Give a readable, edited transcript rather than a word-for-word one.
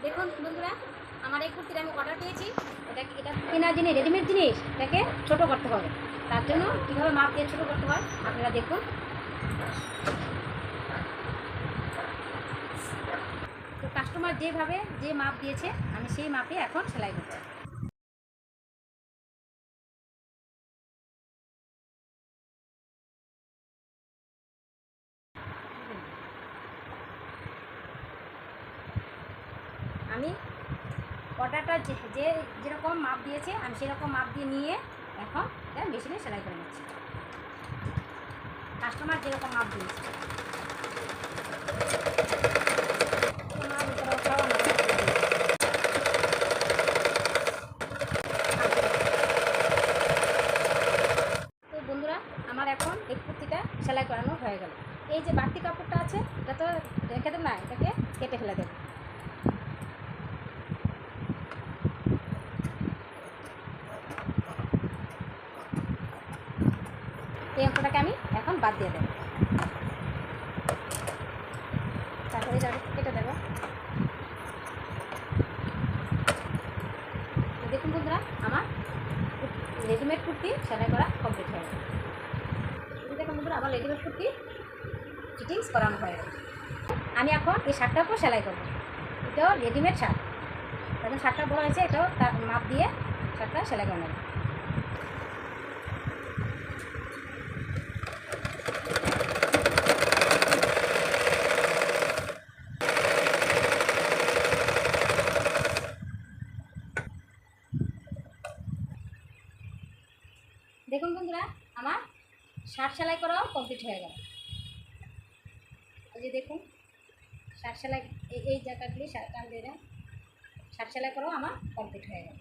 দেখুন বন্ধুরা, আমার এই কুর্তিটা আমি অর্ডার পেয়েছি। এটা কেনা জিনিস, রেডিমেড জিনিস, এটাকে ছোট করতে হবে। তার জন্য কীভাবে মাপ দিয়ে ছোট করতে হয় আপনারা দেখুন। তো কাস্টমার যেভাবে যে মাপ দিয়েছে আমি সেই মাপে এখন সেলাই করছি। আমি অর্ডারটা যে যেরকম মাপ দিয়েছে আমি সেরকম মাপ দিয়ে নিয়ে এখন এটা মেশিনে সেলাই করে নিচ্ছি। কাস্টমার যেরকম মাপ দিয়েছে তো বন্ধুরা, আমার এখন এই কুর্তিটা সেলাই করানো হয়ে গেল। এই যে বাড়তি কাপড়টা আছে এটা তো রেখে দেব না, এটাকে কেটে ফেলে দেব। এই অংশটাকে আমি এখন বাদ দিয়ে দেব, তারপরে এটা কেটে দেবো। দেখুন বন্ধুরা, আমার রেডিমেড কুর্তি সেলাই করা কমপ্লিট হয়ে গেল। দেখুন বন্ধুরা, আমার রেডিমেড কুর্তি ফিটিংস করানো হয়ে গেল। আমি এখন এই শার্টটার উপর সেলাই করবো। এটাও রেডিমেড শার্ট, তখন শার্টটা বড় হয়েছে, এটাও তার মাপ দিয়ে শার্টটা সেলাই করে নেব। দেখুন বন্ধুরা, আমার শার্ট সেলাই করাও কমপ্লিট হয়ে গেল। এই যে দেখুন, শার্ট সেলাই এই জায়গাগুলি শার্ট সেলাই করাও আমার কমপ্লিট হয়ে গেল।